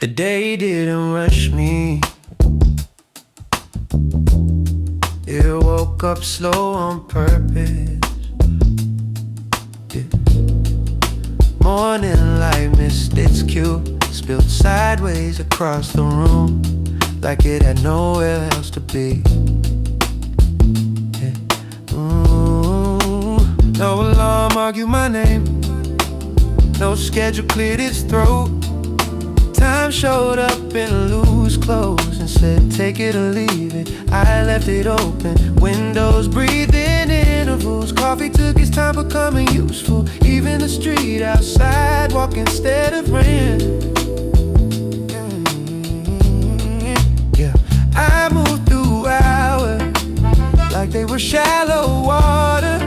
The day didn't rush me. It woke up slow on purpose. Yeah. Morning light missed its cue, spilled sideways across the room, like it had nowhere else to be. Yeah. No alarm argued my name, no schedule cleared its throat. Time showed up in loose clothes and said, take it or leave it. I left it open, windows breathed in intervals. Coffee took its time becoming useful. Even the street outside, walk instead of ran. Yeah, I moved through hours like they were shallow water.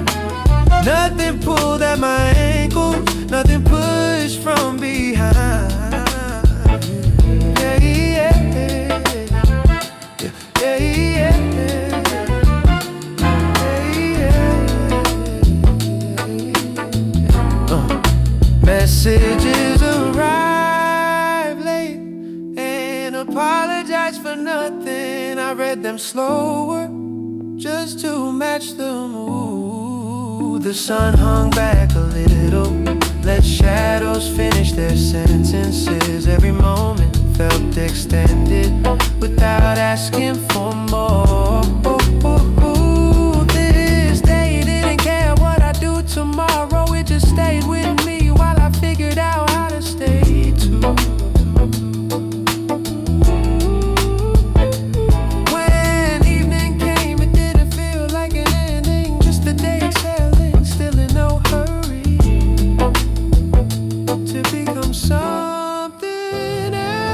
Nothing pulled at my ankles, nothing pushed from behind. Messages arrive late and apologize for nothing. I read them slower just to match the mood. The sun hung back a little, let shadows finish their sentences. Every moment felt extended without asking for more. This day didn't care what I do tomorrow. It just stayed with me while I figured out how to stay too. When evening came, it didn't feel like an ending, just a day exhaling, still in no hurry to become something else.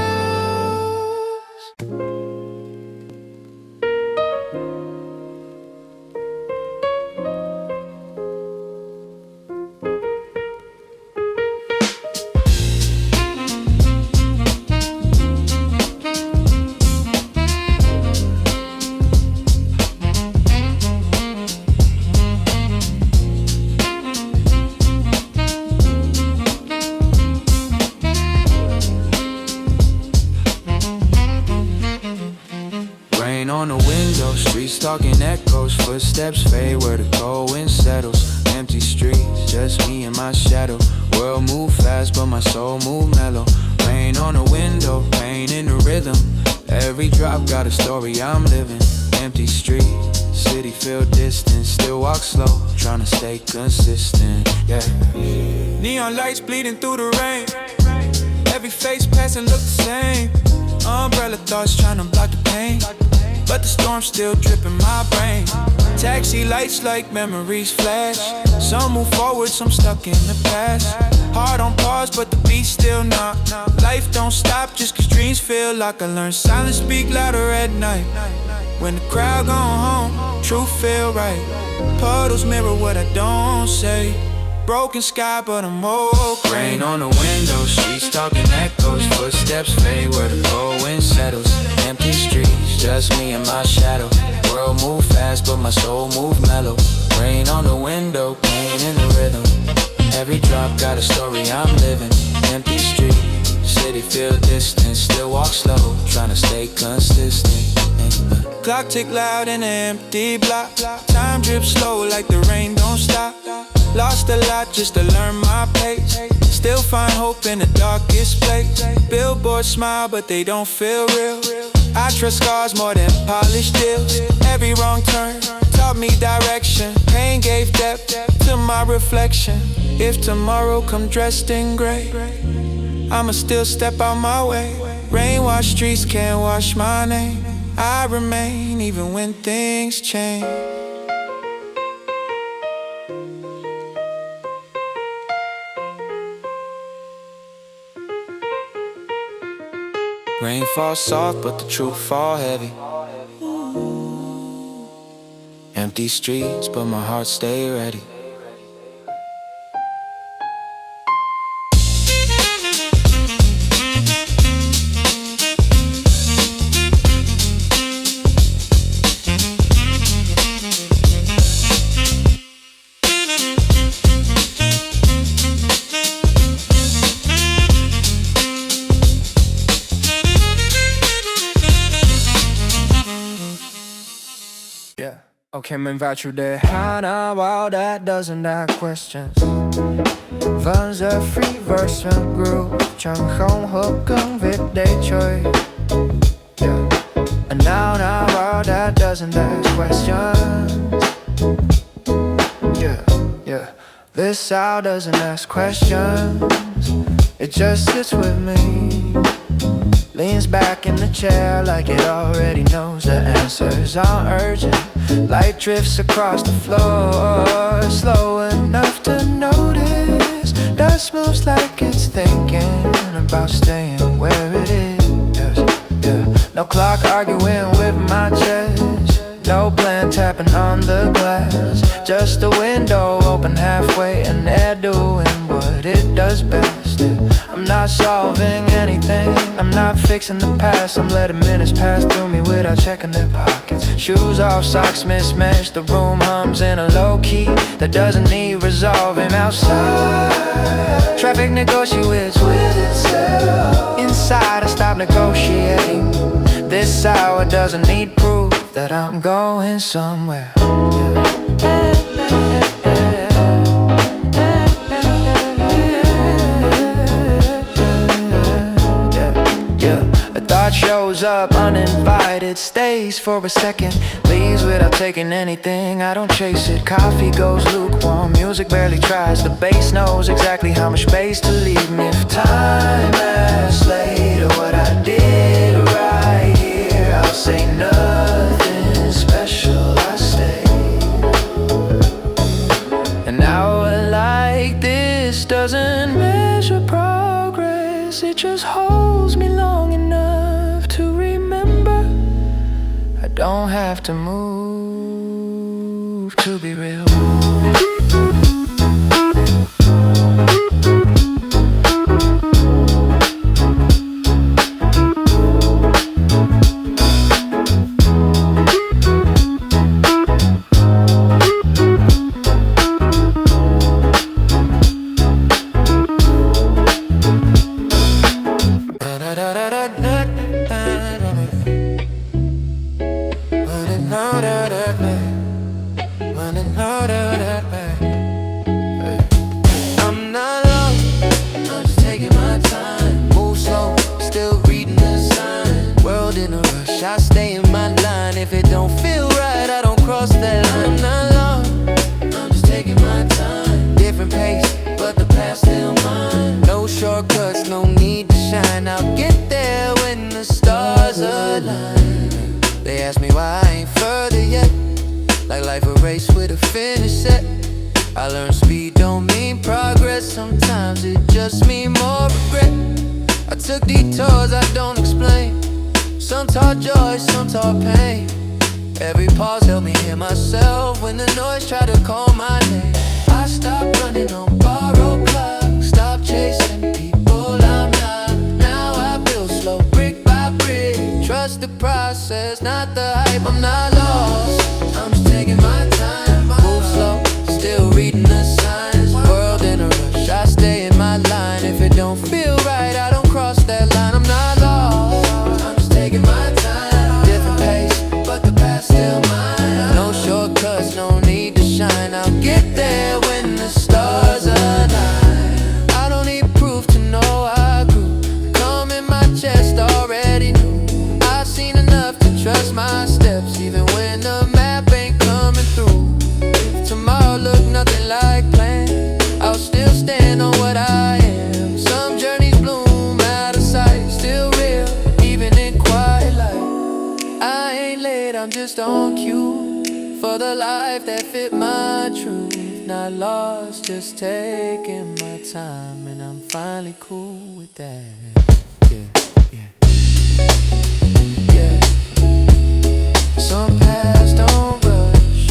Rain on the window, streets talking echoes, footsteps fade where the cold wind settles. Empty streets, just me and my shadow. World move fast, but my soul move mellow. Rain on the window, pain in the rhythm. Every drop got a story I'm living. Empty streets, city feel distant, still walk slow, trying to stay consistent. Yeah. Neon lights bleeding through the rain. Every face passing look the same. Umbrella thoughts trying to block the pain, but the storm still dripping my brain. Taxi lights like memories flash. Some move forward, some stuck in the past. Heart on pause, but the beat still not. Life don't stop just cause dreams feel like I learned silence speak louder at night. When the crowd gone home, truth feel right. Puddles mirror what I don't say. Broken sky, but I'm okay. Rain on the window, streets talking echoes. Footsteps fade where the cold wind settles. Empty streets, just me and my shadow. World move fast, but my soul move mellow. Rain on the window, pain in the rhythm. Every drop got a story I'm living. Empty street, city feel distant, still walk slow, trying to stay consistent. Clock tick loud in an empty block. Time drips slow like the rain don't stop. Lost a lot just to learn my pace. Still find hope in the darkest place. Billboards smile but they don't feel real. I trust scars more than polished deals. Every wrong turn taught me direction. Pain gave depth to my reflection. If tomorrow come dressed in gray, I'ma still step out my way. Rain-washed streets can't wash my name. I remain even when things change. Rain falls soft, but the truth fall heavy. Empty streets, but my heart stay ready. Okay, men vet ju det här när wow, that doesn't ask questions. Vẫn giờ free version group chẳng không hợp cứng với day chơi. And now wow, that doesn't ask questions. Yeah. This out doesn't ask questions. It just sits with me. Leans back in the chair like it already knows the answers aren't urgent. Light drifts across the floor, slow enough to notice. Dust moves like it's thinking about staying where it is. Yeah. No clock arguing with my chest. No plan tapping on the glass. Just a window open halfway and they're doing what it does best. I'm not solving anything, I'm not fixing the past. I'm letting minutes pass through me without checking their pockets. Shoes off, socks mismatched, the room hums in a low key that doesn't need resolving. Outside, traffic negotiates with itself. Inside, I stop negotiating. This hour doesn't need proof that I'm going somewhere. A thought shows up uninvited, stays for a second, leaves without taking anything. I don't chase it, coffee goes lukewarm, music barely tries. The bass knows exactly how much space to leave me. If time asks later what I did right here, I'll say nothing special, I stay. An hour like this doesn't measure progress, it just holds me long enough to remember I don't have to move to be real. I'm not long, I'm just taking my time. Move slow, still reading the signs. World in a rush, I stay in my line. If it don't feel right, I don't cross that line. I'm not long, I'm just taking my time. Different pace, but the path's still mine. No shortcuts, no need to shine. I'll get there when the stars align. They ask me why I ain't further yet, like life a race with a finish set. I learned speed don't mean progress, sometimes it just mean more regret. I took detours I don't explain, some taught joy, some taught pain. Every pause helped me hear myself when the noise tried to call my name. I stopped running on borrowed clock, stopped chasing people I'm not. Now I build slow, brick by brick, trust the process, not the hype. I'm not lost, I'm just taking my time. Move slow, still reading the signs. World in a rush, I stay in my line. If it don't feel right, I don't cross that line. I'm not lost, I'm just taking my time. Different pace, but the path's still mine. No shortcuts, no need to shine. I'll get there when the stars align. I don't need proof to know I grew. Come in my chest already knew. I've seen enough to trust my steps, even when the map ain't coming through. If tomorrow look nothing like planned, I'll still stand on what I am. Some journeys bloom out of sight, still real, even in quiet light. I ain't late, I'm just on cue for the life that fit my truth. Not lost, just taking my time, and I'm finally cool with that. Yeah. Some paths don't rush,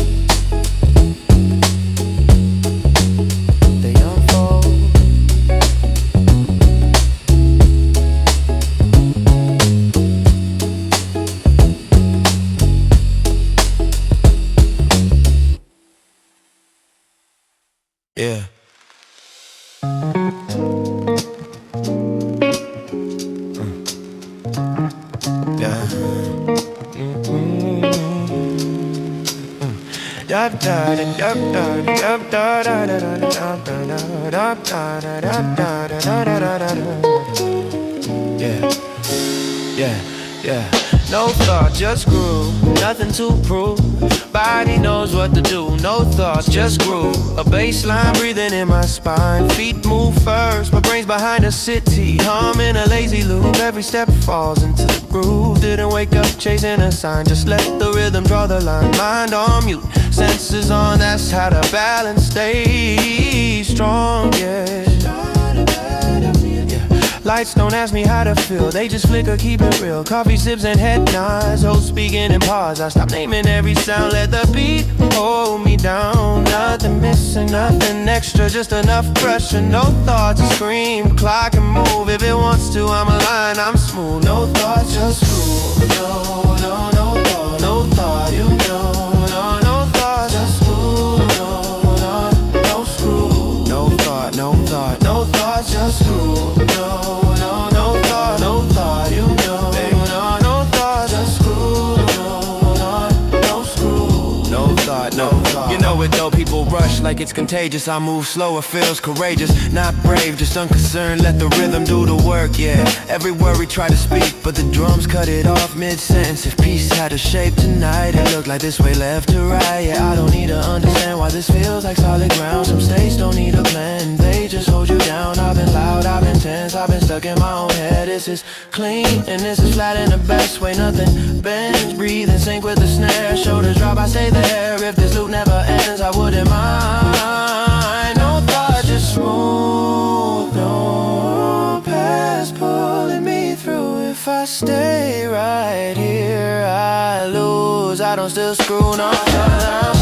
they unfold. Yeah. Yeah. Yeah. No thought, just groove, nothing to prove. Body knows what to do, no thoughts, just groove. A baseline breathing in my spine. Feet move first, my brain's behind a city. Humming a lazy loop, every step falls into the groove. Didn't wake up chasing a sign, just let the rhythm draw the line. Mind on mute, senses on, that's how to balance stay strong, yeah. Lights don't ask me how to feel, they just flicker, keep it real. Coffee sips and head nods, host speaking and pause. I stop naming every sound, let the beat hold me down. Nothing missing, nothing extra, just enough pressure. No thoughts to scream, clock and move. If it wants to, I'm aligned, I'm smooth. No thoughts, just groove. No thought, no thought, you know. No thoughts, just groove. No screw. No thought, no thought, no thoughts, just groove. With though people rush like it's contagious, I move slower, feels courageous, not brave, just unconcerned, let the rhythm do the work, yeah. Every word we try to speak, but the drums cut it off mid-sentence. If peace had a shape tonight, it looked like this way left to right, yeah. I don't need to understand why this feels like solid ground. Some states don't need a plan, they just hold you down. I've been loud, I've been tense, I've been stuck in my own head. This is clean, and this is flat in the best way. Nothing bends, breathe and sync with the snare. Shoulders drop, I stay there. If this loop never ends, I wouldn't mind. No thought, just smooth. No past pulling me through. If I stay right here, I lose. I don't still screw. No thought,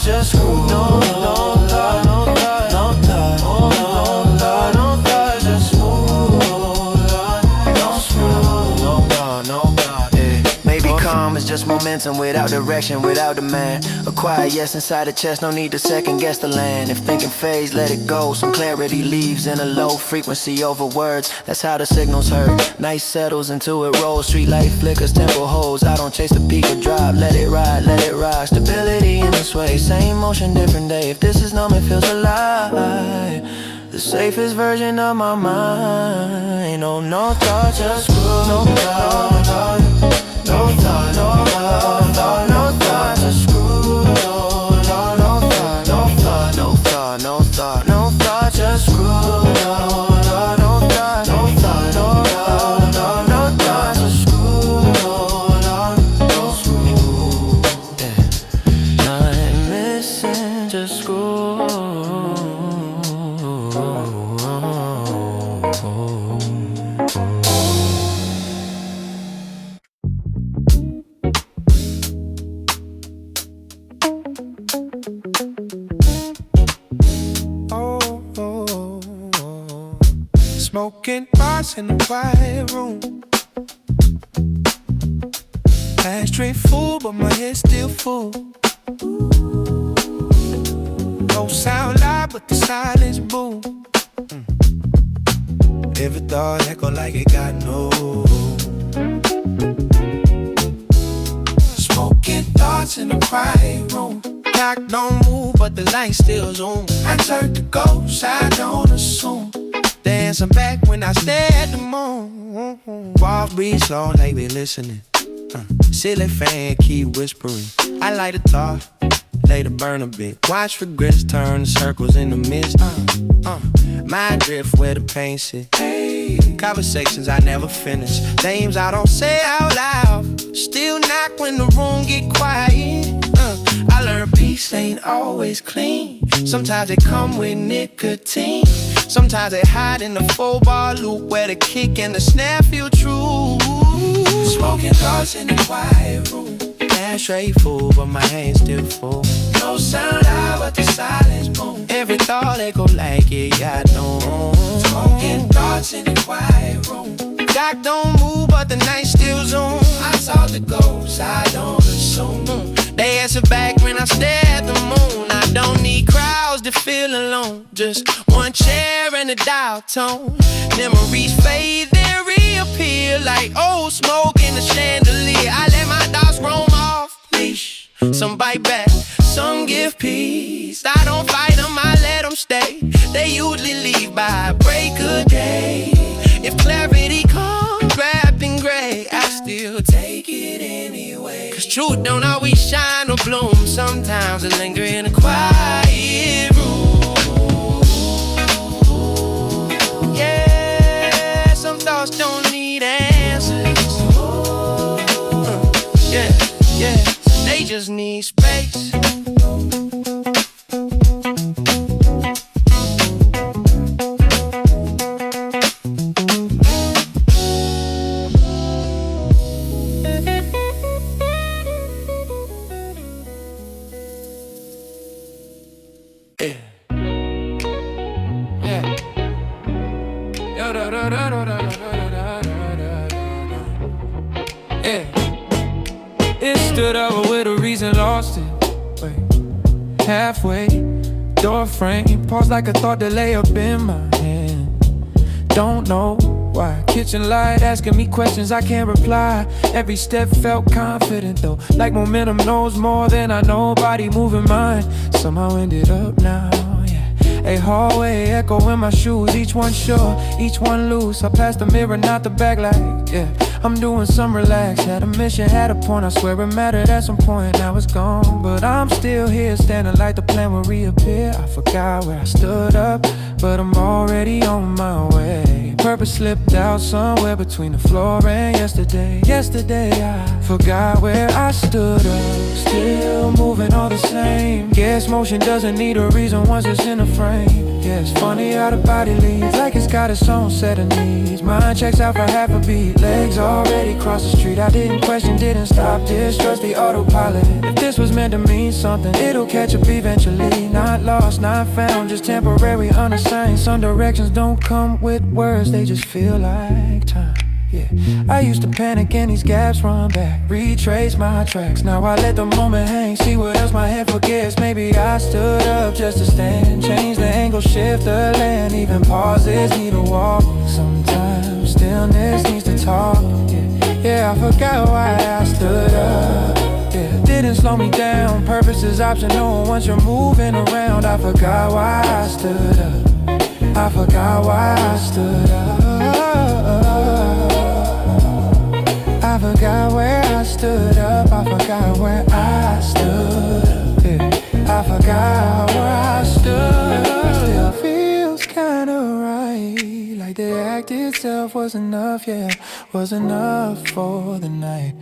just screw. No thought, no thought, no thought, no thought, no thought, just it's just momentum without direction, without demand. A quiet yes inside the chest, no need to second guess the land. If thinking fades, let it go. Some clarity leaves in a low frequency over words. That's how the signal's heard. Night settles into it rolls. Street light flickers, tempo holds. I don't chase the peak or drop. Let it ride, let it rock. Stability in the sway. Same motion, different day. If this is numb, it feels alive. The safest version of my mind. Oh, no thought, just groove. No thought, no thought, no thought, no thought, just screw. No thought, no thought, no thought, no thought, no thought, no thought, just screw. No thought, no thought, no thought, no thought, no thought, just screw. No thought, no screw. Yeah, nothing missing, just screw. Smoking bars in a quiet room. Ashtray full, but my head's still full. No sound loud, but the silence boom. Every thought echo like it got no room. Smoking thoughts in a quiet room. Clock don't move, but the light still zoom. I turn to ghosts, I don't assume. Dancing back when I stare at the moon. Walk breathe slow like we listening. Silly fan keep whispering. I light a thought, lay the burn a bit. Watch regrets turn circles in the mist. My drift where the pain sit. Conversations I never finish. Names I don't say out loud. Still knock when the room get quiet. I learned peace ain't always clean. Sometimes they come with nicotine. Sometimes they hide in the 4-bar loop where the kick and the snare feel true. Smoking thoughts in a quiet room. Ashtray full, but my hand's still full. No sound out, but the silence boom. Every thought echo like it got no room. Smoking thoughts in a quiet room. Clock don't move, but the night still zoom. I saw the ghosts, I don't assume. They answer back when I stare at the moon. I don't need crowds to feel alone. Just one chair and the dial tone. Memories fade, then reappear like old smoke in the chandelier. I let my dogs roam off leash. Some bite back, some give peace. I don't fight them, I let them stay. They usually leave by break of day. If clarity comes wrapped in gray, I still take it anyway. Cause truth don't always shine or bloom. Sometimes it linger in a quiet room. Yeah, some thoughts don't need answers. Yeah, they just need space. It stood over with a reason, lost it. Wait, halfway, door frame, paused like a thought that lay up in my hand. Don't know why, kitchen light asking me questions I can't reply. Every step felt confident though, like momentum knows more than I know. Body moving mine, somehow ended up now. A hallway echo in my shoes, each one sure, each one loose. I passed the mirror, not the backlight. Yeah, I'm doing some relax. Had a mission, had a point. I swear it mattered at some point. Now it's gone, but I'm still here, standing like the plan will reappear. I forgot where I stood up, but I'm already on my way. Purpose slipped out somewhere between the floor and yesterday. Yesterday I forgot where I stood up, still moving all the same. Guess motion doesn't need a reason once it's in a frame. Yeah, it's funny how the body leads, like it's got its own set of needs. Mind checks out for half a beat, legs already cross the street. I didn't question, didn't stop, distrust the autopilot. If this was meant to mean something, it'll catch up eventually. Not lost, not found, just temporary, unassigned. Some directions don't come with words, they just feel like time. Yeah, I used to panic and these gaps run back, retrace my tracks. Now I let the moment hang, see what else my head forgets. Maybe I stood up just to stand, change the angle, shift the land. Even pauses need a walk, sometimes stillness needs to talk. Yeah, I forgot why I stood up. Yeah, didn't slow me down, purpose is optional once you're moving around. I forgot why I stood up, I forgot why I stood up. I forgot where I stood up, I forgot where I stood up. Yeah, I forgot where I stood up. Still feels kinda right, like the act itself was enough, yeah, was enough for the night.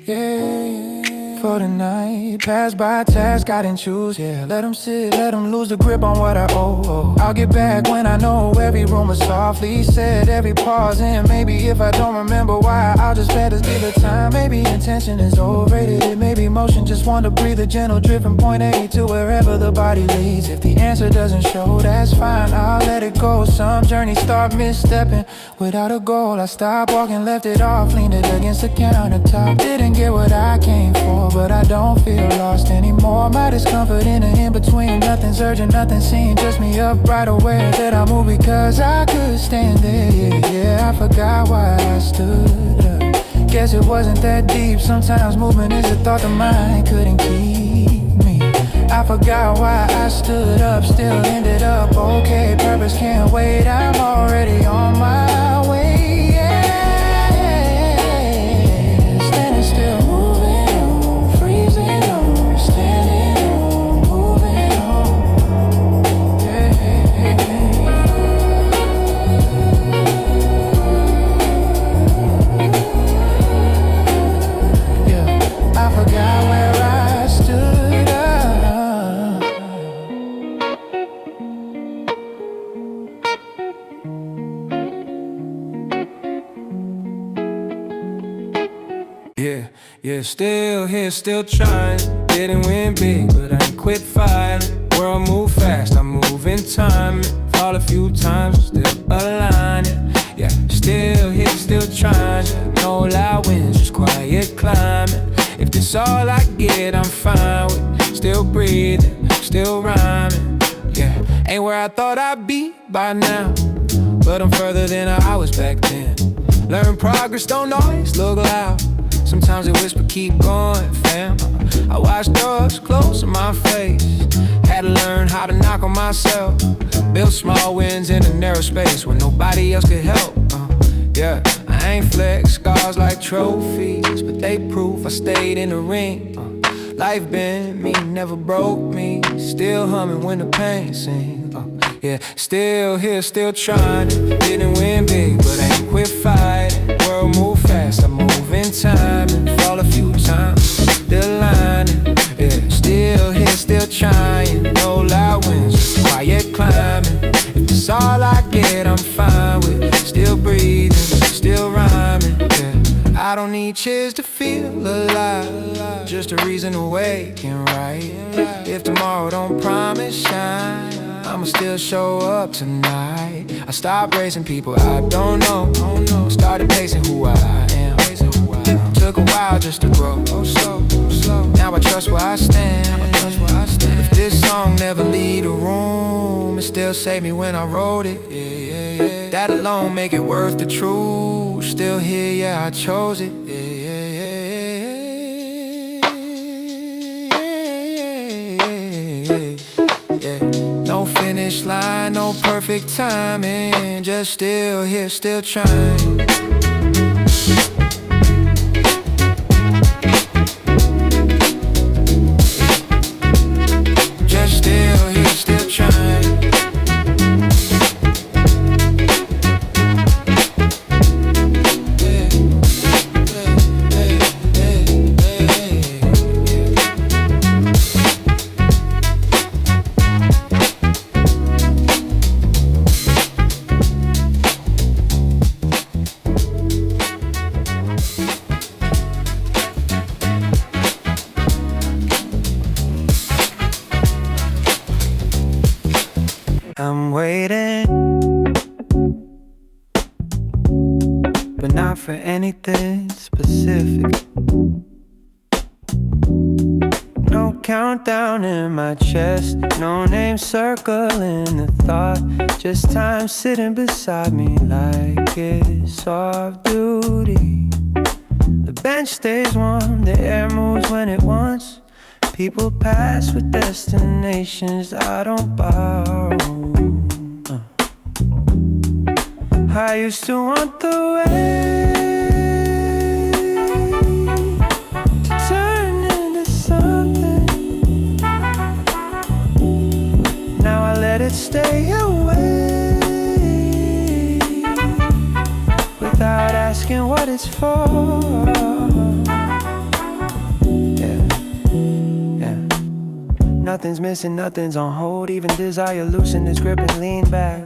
Yeah, for the night. Pass by tasks, I didn't choose, yeah. Let them sit, let them lose the grip on what I owe. I'll get back when I know every room is softly said, every pause in. Maybe if I don't remember why, I'll just let us be the time. Maybe intention is overrated, it may be motion. Just want to breathe a gentle drift from point A to wherever the body leads. If the answer doesn't show, that's fine, I'll let it go. Some journeys start misstepping without a goal. I stopped walking, left it off, leaned it against the countertop. Didn't get what I came for, but I don't feel lost anymore. My discomfort in the in-between, nothing's urgent, nothing seen. Just me up right aware that I move because I could stand there. Yeah, I forgot why I stood up. Guess it wasn't that deep. Sometimes movement is a thought the mind couldn't keep me. I forgot why I stood up, still ended up okay. Purpose can't wait, I'm already on my way. Yeah, still here, still trying. Didn't win big, but I ain't quit fighting. World move fast, I'm moving time. Fall a few times, still aligning. Yeah, still here, still trying. No loud winds, just quiet climbing. If this all I get, I'm fine with. Still breathing, still rhyming. Yeah, Ain't where I thought I'd be by now, but I'm further than I was back then. Learn progress don't always look loud. Sometimes they whisper, keep going, fam. I watch doors close in my face. Had to learn how to knock on myself. Build small wins in a narrow space where nobody else could help. Yeah, I ain't flex scars like trophies, but they proof I stayed in the ring. Life been me, never broke me. Still humming when the pain sings. Yeah, still here, still trying. Didn't win big, but I ain't quit fighting. World move fast, I move in time and fall a few times. Still lining, yeah, still here, still trying. No loud wins, just quiet climbing. If that's all I get, I'm fine with. Still breathing, still rhyming, yeah. I don't need cheers to feel alive, just a reason to wake and write. If tomorrow don't promise shine, I'ma still show up tonight. I stopped racing people I don't know. Started pacing who I am. Took a while just to grow. Now I trust where I stand. If this song never leave a room, it still saved me when I wrote it. That alone make it worth the truth. Still here, yeah, I chose it. No finish line, no perfect timing. Just still here, still trying. Just still here, still trying. I'm waiting, but not for anything specific. No countdown in my chest, no name circling the thought. Just time sitting beside me like it's off duty. The bench stays warm, the air moves when it wants. People pass with destinations I don't borrow. I used to want the way to turn into something. Now I let it stay away without asking what it's for. Nothing's missing, nothing's on hold. Even desire loosen its grip and lean back.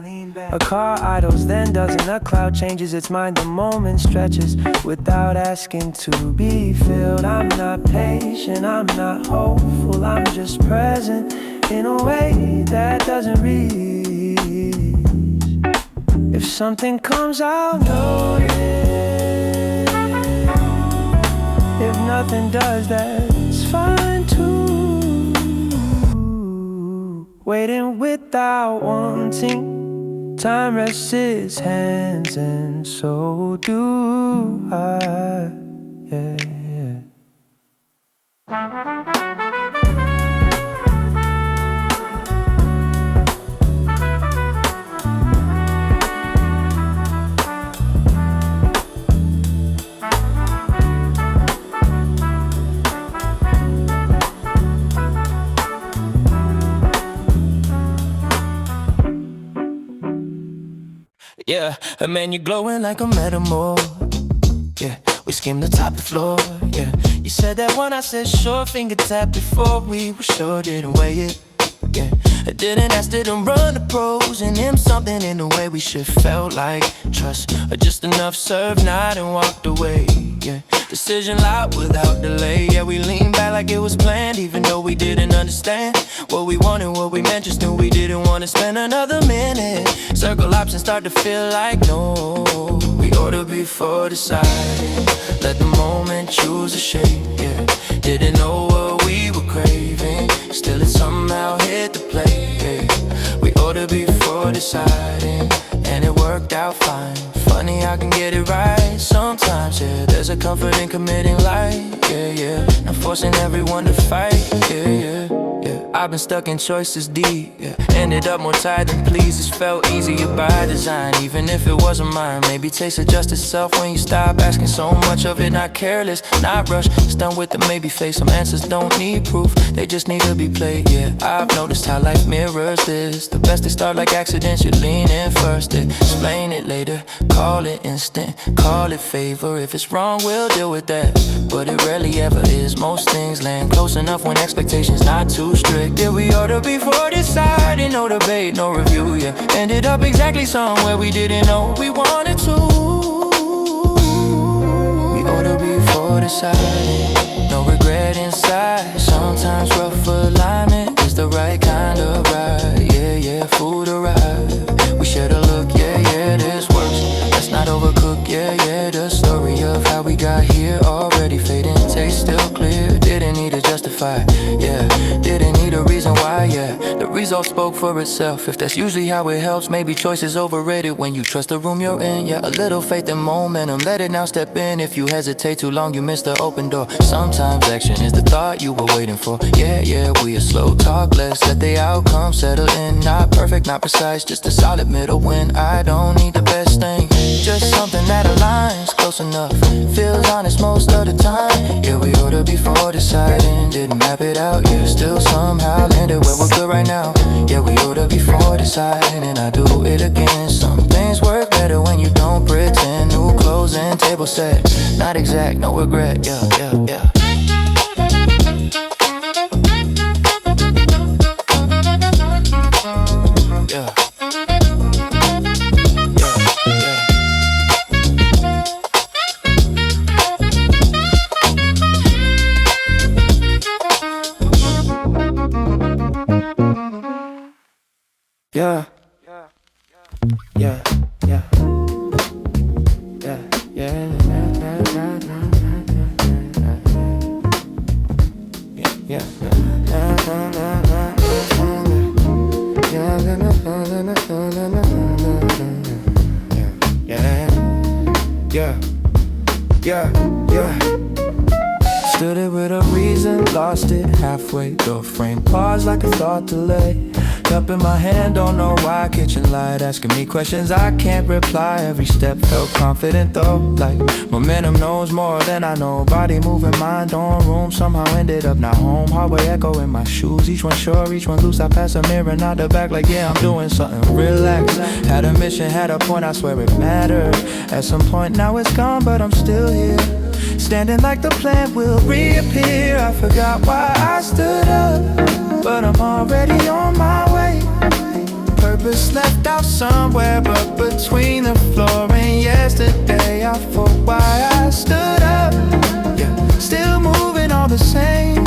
A car idles, then doesn't. A cloud changes its mind, the moment stretches without asking to be filled. I'm not patient, I'm not hopeful, I'm just present in a way that doesn't reach. If something comes, I'll notice. If nothing does, that's fine too. Waiting without wanting, time rests its hands, and so do I. Yeah. Yeah, man, you're glowing like a metamor. Yeah, we skimmed the top of the floor. Yeah, you said that when I said sure, finger tap before we were sure, didn't weigh it. Yeah, I didn't ask, didn't run the pros, and him something in the way we should felt like trust, or just enough served, not and walked away. Yeah, decision loud without delay. Yeah, we leaned back like it was planned, even though we didn't understand what we wanted, what we meant. Just knew we didn't want to spend another minute. Circle options start to feel like no. We order before deciding. Let the moment choose a shape. Yeah, didn't know what we were craving. Still it somehow hit the plate. Yeah. We order deciding, and it worked out fine. Funny I can get it right sometimes, yeah. There's a comfort in committing light, yeah, yeah. Not forcing everyone to fight, yeah, yeah, yeah. I've been stuck in choices deep, yeah. Ended up more tired than pleased. It felt easier by design, even if it wasn't mine. Maybe taste adjust itself when you stop asking so much of it. Not careless, not rushed, just done with the maybe face. Some answers don't need proof, they just need to be played, yeah. I've noticed how life mirrors this. The best they start like accidents, you lean in first, explain it later. Call it instant, call it favor. If it's wrong, we'll deal with that, but it rarely ever is. Most things land close enough when expectations not too strict. Did we order before deciding? No debate, no review, yeah. Ended up exactly somewhere we didn't know we wanted to. We order before deciding, no regret inside. Sometimes rough alignment is the right kind of ride, yeah, yeah. Food arrived, we shared a look, yeah, yeah. This works, let's not overcook, yeah, yeah. The story of how we got here already fading, taste still clear. Didn't need to justify, yeah. Didn't need a reason why, yeah. The result spoke for itself. If that's usually how it helps, maybe choice is overrated when you trust the room you're in, yeah. A little faith and momentum, let it now step in. If you hesitate too long, you miss the open door. Sometimes action is the thought you were waiting for, yeah, yeah. We a slow talk, let's let the outcome settle in. Not perfect, not precise, just a solid middle win. I don't need the best thing, just something that aligns close enough, feels honest most of the time. Yeah, we ordered before deciding, didn't map it out, yeah. Still somehow landed where we're good right now. Yeah, we ordered before deciding, and I do it again. Some things work better when you don't pretend. New clothes and table set, not exact, no regret, yeah, yeah, yeah. Yeah. Yeah, yeah, yeah, yeah, yeah, yeah. Stood it with a reason, lost it halfway. Door frame paused like a thought delay. Cup in my hand, don't know why. Kitchen light asking me questions I can't reply. Every step felt confident though, like momentum knows more than I know. Body moving, mind on room, somehow ended up not home. Hallway echo in my shoes, each one sure, each one loose. I pass a mirror, not the back, like yeah, I'm doing something. Relax, had a mission, had a point, I swear it mattered. At some point now it's gone, but I'm still here, standing like the plant will reappear. I forgot why I stood up, but I'm already on my way. Purpose left out somewhere, but between the floor and yesterday, I forgot why I stood up, yeah. Still moving all the same.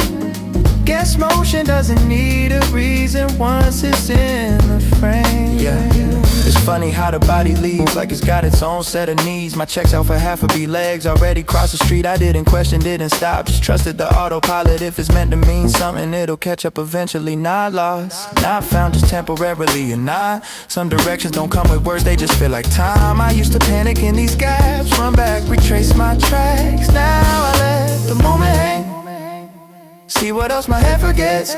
Guess motion doesn't need a reason once it's in the frame, yeah. It's funny how the body leaves, like it's got its own set of needs. My checks out for half a beat, legs already crossed the street. I didn't question, didn't stop, just trusted the autopilot. If it's meant to mean something, it'll catch up eventually. Not lost, not found, just temporarily. And not, some directions don't come with words, they just feel like time. I used to panic in these gaps, run back, retrace my tracks. Now I let the moment hang, see what else my head forgets.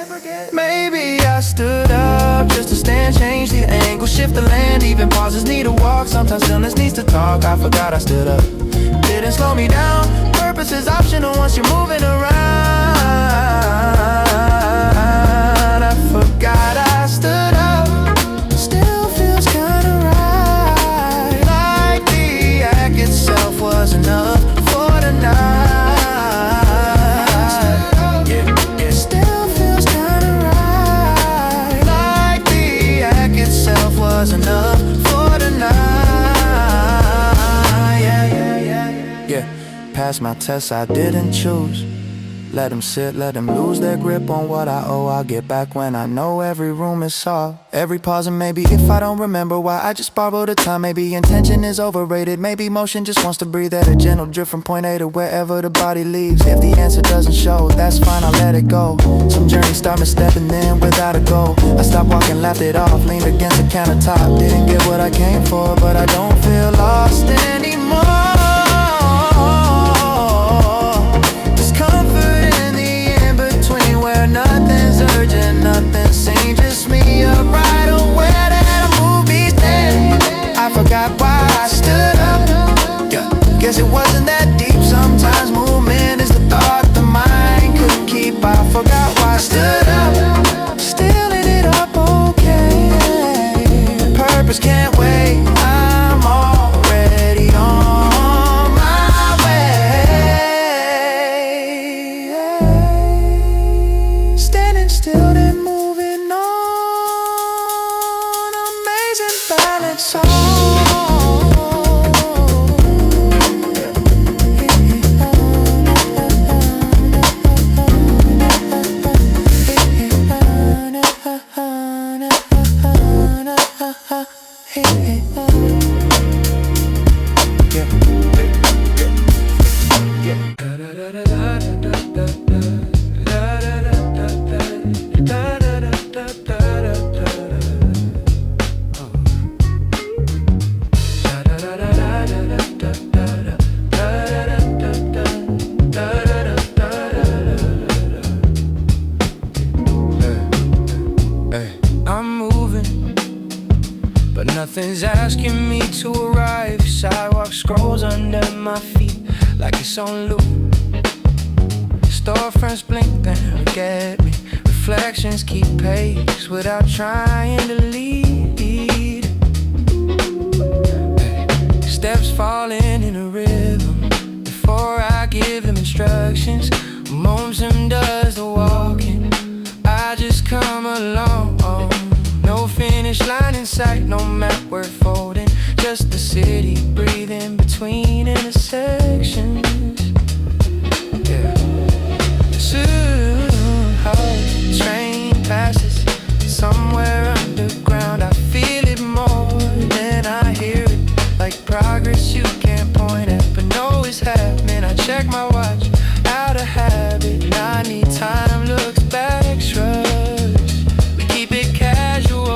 Maybe I stood up just to stand, change the angle, shift the land. Even pauses need a walk, sometimes stillness needs to talk. I forgot I stood up, didn't slow me down. Purpose is optional once you're moving around. I forgot I stood up, still feels kinda right, like the act itself was enough for the night. Enough for the night, yeah, yeah, yeah, yeah. Passed my test I didn't choose, let them sit, let them lose their grip on what I owe. I'll get back when I know every room is solved. Every pause, and maybe if I don't remember why I just borrowed the time. Maybe intention is overrated, maybe motion just wants to breathe at a gentle drift from point A to wherever the body leaves. If the answer doesn't show, that's fine, I'll let it go. Some journeys start misstepping in without a goal. I stopped walking, laughed it off, leaned against the countertop. Didn't get what I came for, but I don't feel lost anymore. There's comfort in the in-between, where nothing's urgent, nothing seems just me upright aware that a movie's dead. I forgot why I stood up, yeah. Guess it wasn't that deep. Sometimes movement is the thought the mind couldn't keep. I forgot why I stood up, still lit it up okay. Purpose can't wait, I'm already on my way. Standing still then moving on, amazing balance. I'm moving, but nothing's asking me to arrive. Sidewalk scrolls under my feet like it's on loop. Storefronts blink then forget me. Reflections keep pace without trying to lead. Steps falling in a rhythm before I give them instructions. Momentum does the walking, I just come along. No finish line in sight, no map worth folding. Just the city breathing between intersections. Yeah. Soon, the train passes somewhere underground. I feel it more than I hear it, like progress you can't point at, but know it's happening. I check my watch, out of habit. I need time, looks back, shrugs. We keep it casual.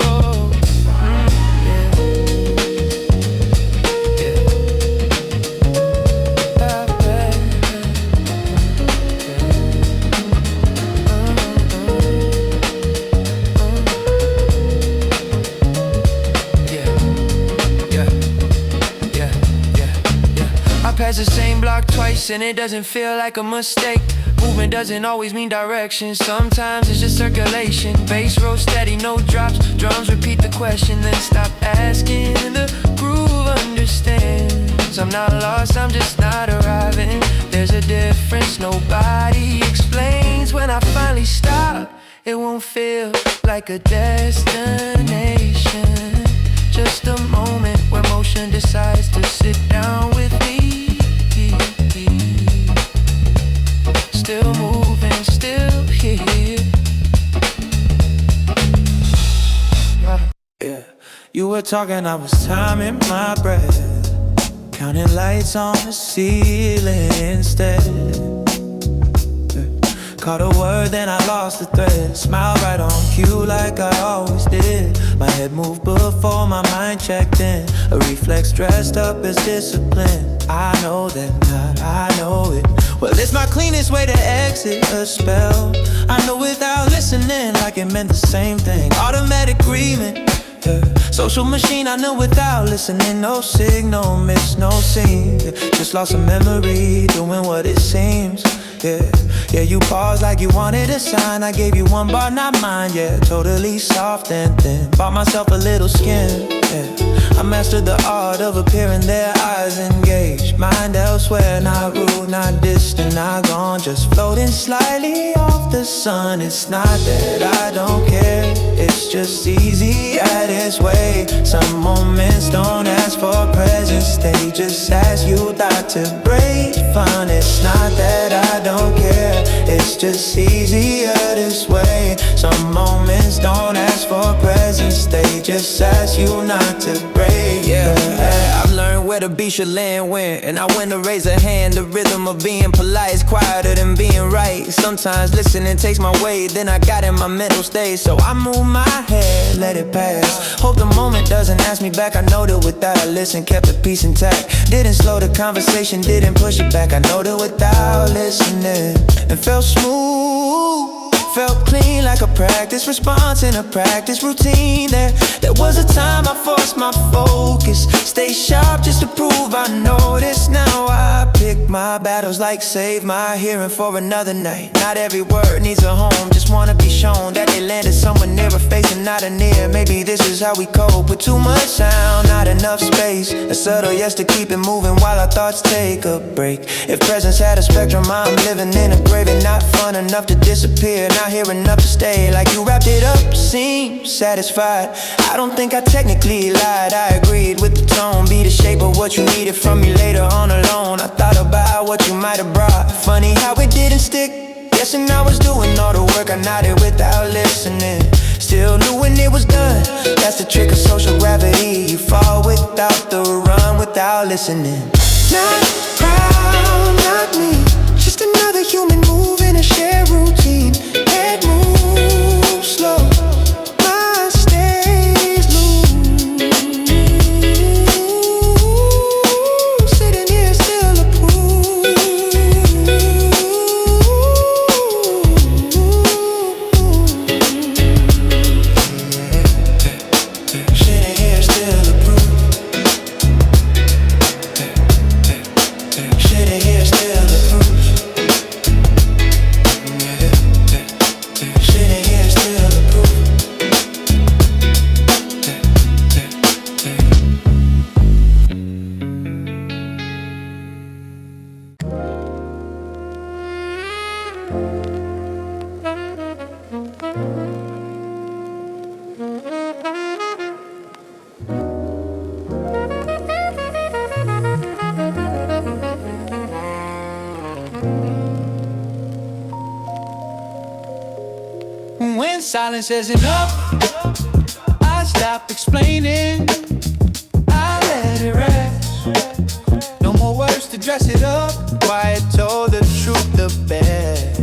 Pass the same block twice and it doesn't feel like a mistake. Movement doesn't always mean direction, sometimes it's just circulation. Bass rolls steady, no drops, drums repeat the question, then stop asking. The groove understands, I'm not lost, I'm just not arriving. There's a difference nobody explains. When I finally stop, it won't feel like a destination, just a moment where motion decides to sit down with me. Still moving, still here. Yeah, you were talking, I was timing my breath, counting lights on the ceiling instead. Caught a word, then I lost the thread. Smile right on cue like I always did. My head moved before my mind checked in. A reflex dressed up as discipline. I know that not, I know it. Well, it's my cleanest way to exit a spell. I know without listening, like it meant the same thing. Automatic agreement, yeah. Social machine, I know without listening. No signal, miss no scene, yeah. Just lost a memory, doing what it seems. Yeah, yeah, you paused like you wanted a sign. I gave you one bar, not mine, yeah. Totally soft and thin. Bought myself a little skin, yeah. I mastered the art of appearing their eyes engaged. Mind elsewhere, not rude, not distant, not gone. Just floating slightly off the sun. It's not that I don't care, it's just easy at its way. Some moments don't ask for presence, they just ask you not to break fun. It's not that I don't care, it's just easier this way. Some moments don't ask for presents, they just ask you not to break. Yeah, I've learned where the beat should land when, and I when to raise a hand. The rhythm of being polite is quieter than being right. Sometimes listening takes my way, then I got in my mental state. So I move my head, let it pass. Hope the moment doesn't ask me back. I know that without I listen, kept the peace intact. Didn't slow the conversation, didn't push it back. I know that without listening, it felt smooth. Felt clean like a practice response in a practice routine. There was a time I forced my focus, stay sharp just to prove I noticed. Now I pick my battles like save my hearing for another night. Not every word needs a home, just wanna be shown that they landed somewhere near a face and not a near. Maybe this is how we cope with too much sound, not enough space. A subtle yes to keep it moving while our thoughts take a break. If presence had a spectrum, I'm living in a grave and not fun enough to disappear. Not here enough to stay, like you wrapped it up, seem satisfied. I don't think I technically lied, I agreed with the tone. Be the shape of what you needed from me later on alone. I thought about what you might have brought. Funny how it didn't stick. Guessing I was doing all the work, I nodded without listening. Still knew when it was done. That's the trick of social gravity. You fall without the run, without listening. Not proud, not me, just another human moving a shared routine. Head moves slow, mind stays loose. Sitting here still a pool. Sitting here still a pool. Sitting here still a pool. Sitting here still a pool. When silence is enough, I stop explaining, I let it rest. No more words to dress it up, quiet told the truth the best.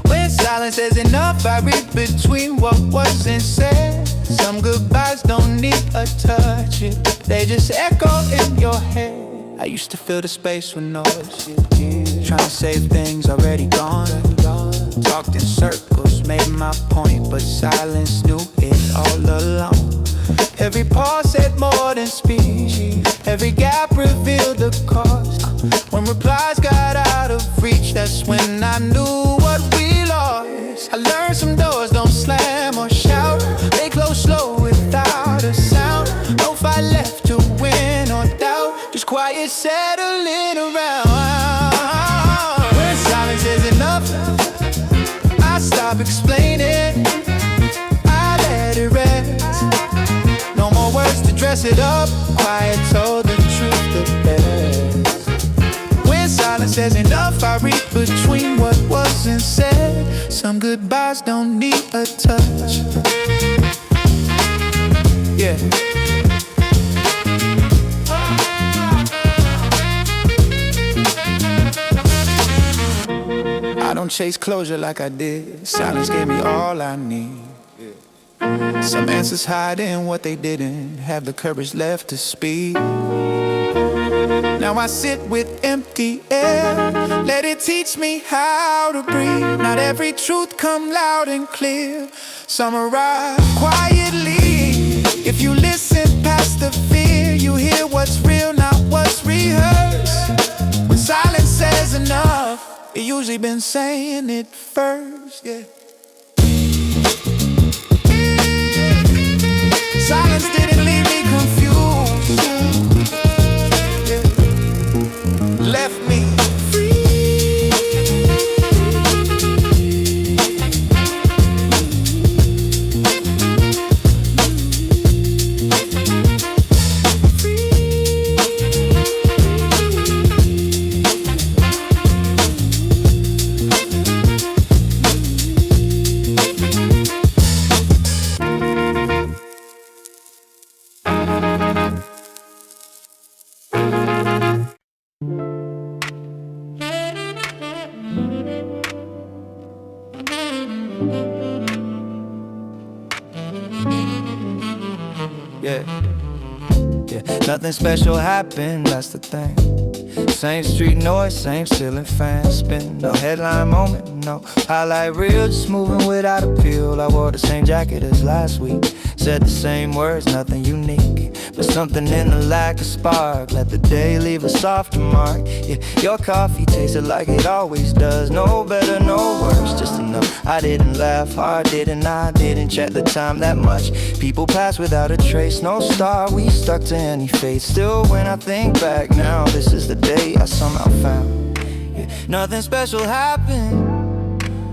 When silence is enough, I read between what wasn't said. Some goodbyes don't need a touch, they just echo in your head. I used to fill the space with noise, trying to save things already gone. Talked in circles, made my point, but silence knew it all along. Every pause said more than speech, every gap revealed the cost. When replies got out of reach, that's when I knew what we lost. I learned some doors don't slam or shout, they close slow without a sound. No fight left to win or doubt, just quiet settling around. When silence is enough, I stop explaining, I let it rest. No more words to dress it up, quiet told the truth the best. When silence says enough, I read between what wasn't said. Some goodbyes don't need a touch. Yeah. I don't chase closure like I did. Silence gave me all I need. Some answers hide in what they didn't have the courage left to speak. Now I sit with empty air, let it teach me how to breathe. Not every truth come loud and clear, some arrive quietly. If you listen past the fear, you hear what's real, not what's rehearsed. When silence says enough, it usually been saying it first, yeah. Silence didn't leave me confused, yeah. Left me free. yeah. Nothing special happened, that's the thing. Same street noise, same ceiling fan spin. No headline moment, no highlight reel. Just moving without appeal. I wore the same jacket as last week. Said the same words, nothing unique. But something in the lack of spark let the day leave a softer mark. Yeah, your coffee tasted like it always does. No better, no worse, just enough. I didn't laugh hard, didn't I? Didn't check the time that much. People pass without a trace. No star, we stuck to any fate. Still, when I think back now, this is the day I somehow found. Yeah, nothing special happened.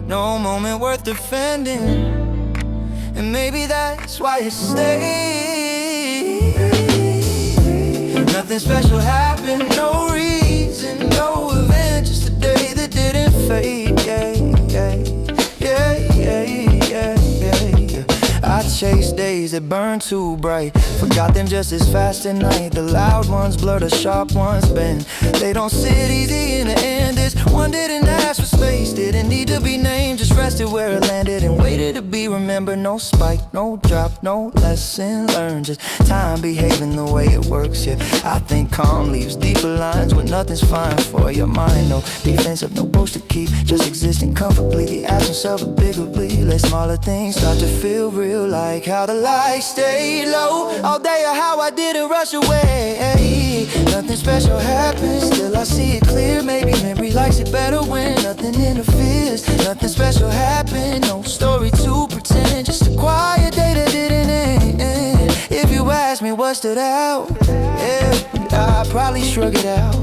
No moment worth defending. And maybe that's why it stayed. Nothing special happened, no reason, no event. Just a day that didn't fade. I chase days that burn too bright. Forgot them just as fast at night. The loud ones blur, the sharp ones bend. They don't sit easy in the end. This one didn't ask for space, didn't need to be named. Just rested where it landed and waited to be remembered. No spike, no drop, no lesson learned. Just time behaving the way it works, yeah. I think calm leaves deeper lines when nothing's fine for your mind. No defensive, no post to keep, just existing comfortably. The absence of a bigger bleed. Let smaller things start to feel real. Like how the lights stayed low all day, or how I didn't rush away. Nothing special happened, still I see it clear. Maybe memory likes it better when nothing interferes. Nothing special happened, no story to pretend. Just a quiet day that didn't end. If you ask me what stood out, yeah, I'd probably shrug it out.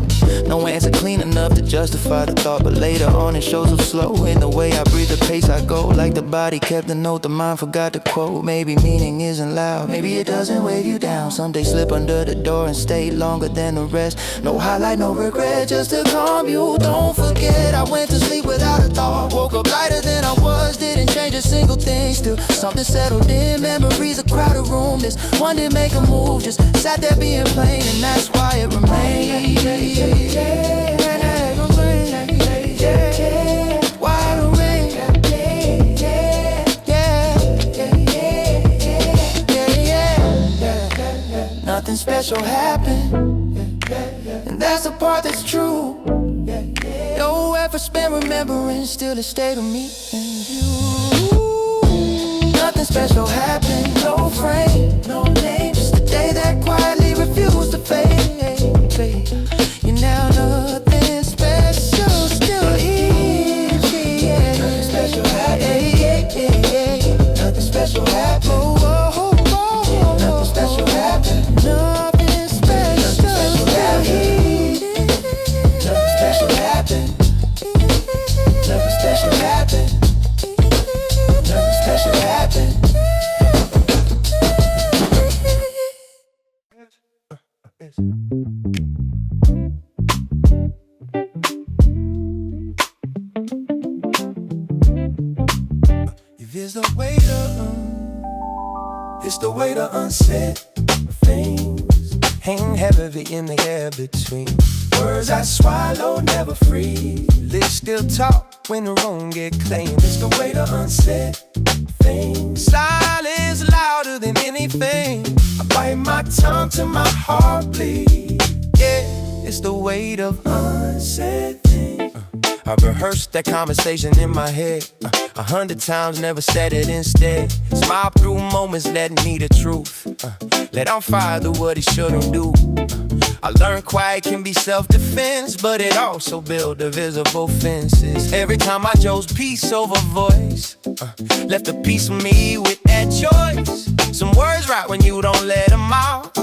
No answer clean enough to justify the thought, but later on it shows up slow in the way I breathe, the pace I go. Like the body kept the note, the mind forgot to quote. Maybe meaning isn't loud, maybe it doesn't weigh you down. Some days slip under the door and stay longer than the rest. No highlight, no regret, just to calm you. Don't forget, I went to sleep without a thought. Woke up lighter than I was, didn't change a single thing. Still something settled in, memories a crowded room. This one didn't make a move, just sat there being plain, and that's why it remains. Nothing special happened, and that's the part that's true. No effort spent remembering, still it stayed with me and you. Nothing special happened, no frame, no name, just a day that quietly refused to fade. You now nothing special still is. Nothing special happened. Nothing special happened. Nothing special happened. Nothing special happened. Nothing special happened. Nothing special happened. Nothing special happened. It's the way to unsaid things hang heavy in the air between words I swallow, never free. Lips still talk when the wrong get claimed. It's the way to unsaid things. Silence louder than anything. I bite my tongue till my heart bleeds. Yeah, it's the weight of unsaid things. I rehearsed that conversation in my head 100 times, never said it instead. Smile through moments that need the truth. Let out fire do what it shouldn't do. I learned quiet can be self-defense, but it also built visible fences. Every time I chose peace over voice, left a piece of me with that choice. Some words right when you don't let them out.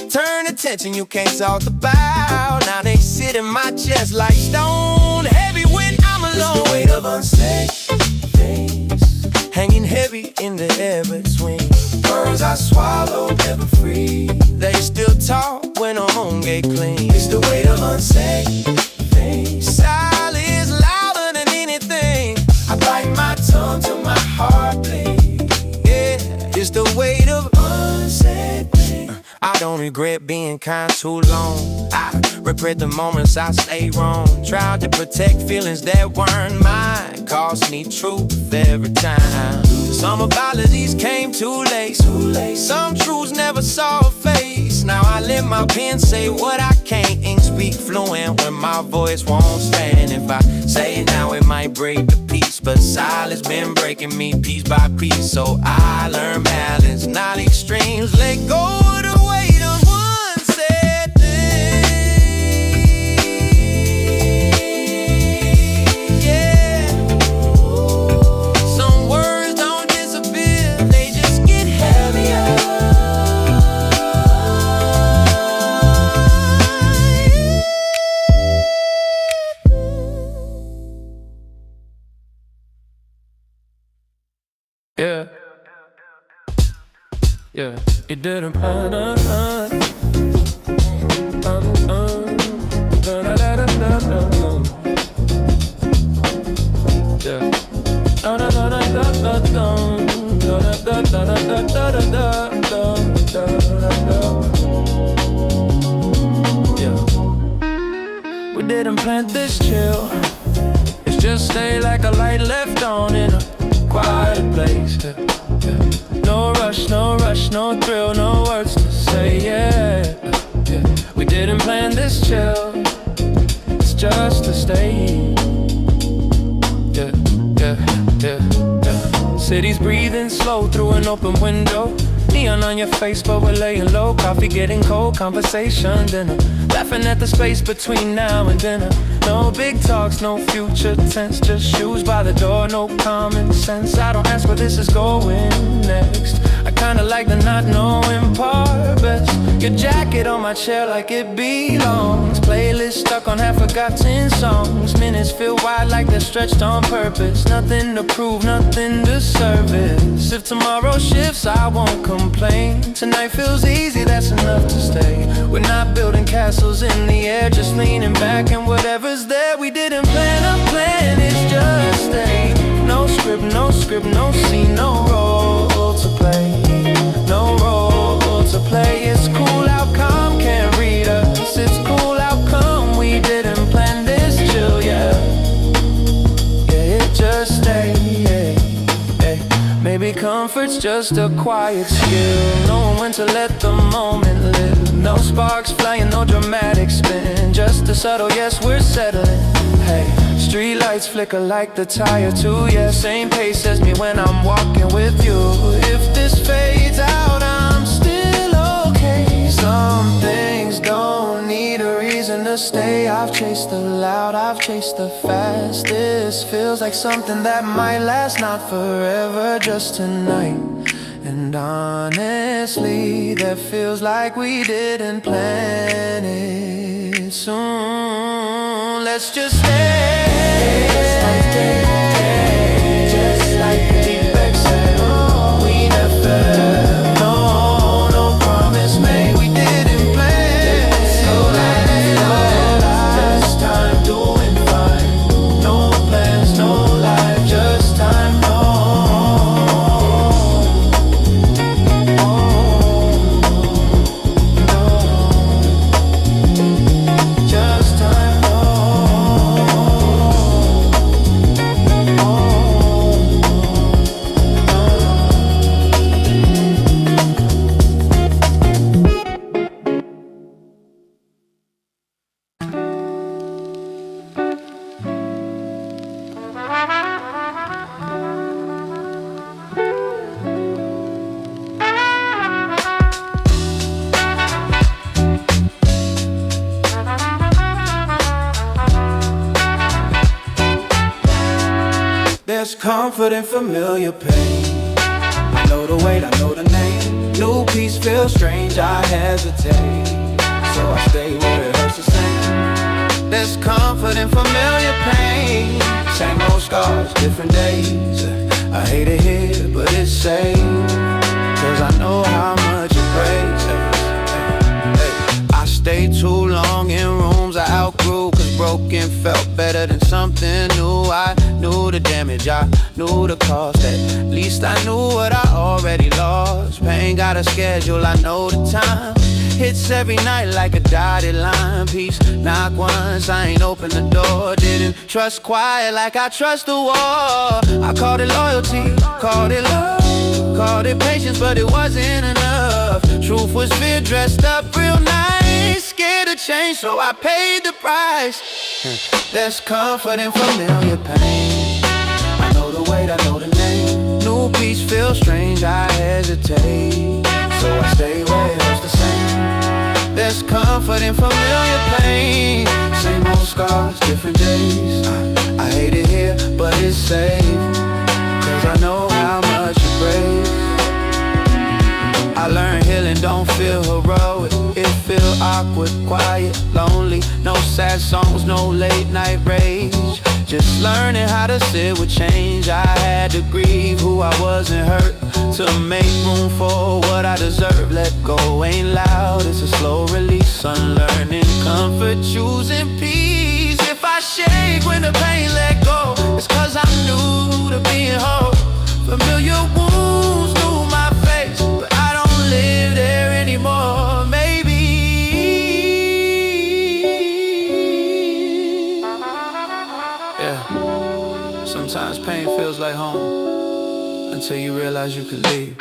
Turn attention you can't talk about. Now they sit in my chest like stone, heavy when I'm alone. It's the weight of unsaid things hanging heavy in the air between words I swallow, never free. They still talk when a home get clean. It's the weight of unsaid things. Silence louder than anything. I bite my tongue till my heart bleeds. Yeah, it's the weight of unsaid things. I don't regret being kind too long. I regret the moments I stayed wrong. Tried to protect feelings that weren't mine. Cost me truth every time. Some apologies came too late. Some truths never soft face. Now I let my pen say what I can't. Ink speak fluent when my voice won't stand. If I say it now, it might break the peace, but silence been breaking me piece by piece. So I learn balance, not extremes. Let go of the weight of one said thing. Yeah. Some words don't disappear, they just get heavier. Yeah, yeah, it didn't plan We didn't plant this chill. It's just stay like a light left on in a quiet place. No rush, no rush, no thrill, no words to say. Yeah, we didn't plan this chill. It's just to stay. Yeah. City's breathing slow through an open window. Neon on your face, but we're laying low. Coffee getting cold, conversation, dinner. Laughing at the space between now and dinner. No big talks, no future tense. Just shoes by the door, no common sense. I don't ask where this is going next. I kinda like the not knowing part best. Your jacket on my chair like it belongs. Playlist stuck on half-forgotten songs. Minutes feel wide like they're stretched on purpose. Nothing to prove, nothing to service. If tomorrow shifts, I won't complain. Tonight feels easy, that's enough to stay. We're not building castles in the air, just leaning back and whatever's there. We didn't plan a plan, it's just stay. No script, no script, no scene, no role to play. No role to play. It's cool outcome, can't read us. It's cool outcome, we didn't plan this chill, yeah. Yeah, it just stay, yeah. Maybe comfort's just a quiet skill. Knowing when to let the moment live. No sparks flying, no dramatic spin. Just a subtle yes, we're settling. Hey, street lights flicker like the tire too. Yeah, same pace as me when I'm walking with you. If this fades out, I'm still okay. Some things don't need a reason to stay. I've chased the loud, I've chased the fast. This feels like something that might last, not forever, just tonight. And honestly, that feels like we didn't plan it. Soon, let's just stay. Just like a deep exhale. We never no promise made. We didn't plan. So last time doing fine. No plans, no life, just time. There's comfort in familiar pain. I know the weight, I know the name. New peace feels strange, I hesitate. So I stay where it hurts the same. There's comfort in familiar pain. Same old scars, different days. I hate it here, but it's safe. Cause I know how much it breaks. I stayed too long in rooms I outgrew. Cause broken felt better than something new. I knew the damage, I knew the cost. At least I knew what I already lost. Pain got a schedule, I know the time. Hits every night like a dotted line. Peace knock once, I ain't open the door. Didn't trust quiet like I trust the war. I called it loyalty, called it love, called it patience, but it wasn't enough. truth was fear dressed up real nice. Scared of change, so I paid the price. There's comfort in familiar pain. I know the weight, I know the name. New peace feels strange, I hesitate, so I stay where it's the same. There's comfort in familiar pain. Same old scars, different days. I hate it here, but it's safe, cause I know how much it breaks. I learned healing don't feel heroic. It feel awkward, quiet, lonely. No sad songs, no late night rage. Just learning how to sit with change. I had to grieve who I wasn't hurt, to make room for what I deserve. Let go ain't loud, it's a slow release. Unlearning comfort, choosing peace. If I shake when the pain let go, it's cause I'm new to being whole. Familiar wounds knew my face, but I don't live there anymore. Maybe yeah, sometimes pain feels like home until you realize you could leave.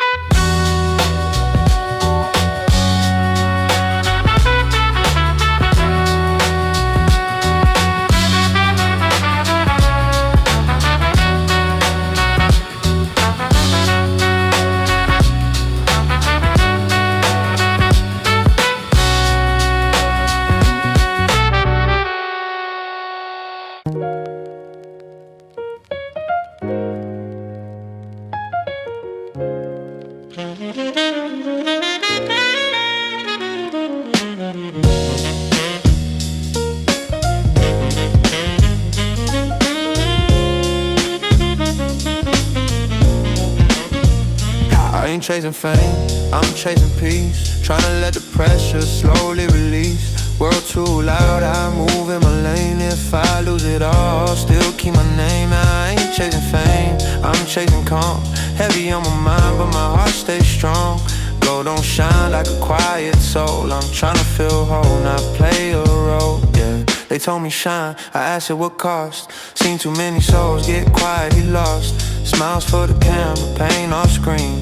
I ain't chasing fame, I'm chasing peace. Tryna let the pressure slowly release. World too loud, I move in my lane. If I lose it all, still keep my name. I ain't chasing fame, I'm chasing calm. Heavy on my mind, but my heart stays strong. Glow don't shine like a quiet soul. I'm tryna feel whole, not play a role, yeah. They told me shine, I asked it what cost. Seen too many souls get quietly lost. Smiles for the camera, pain off screen.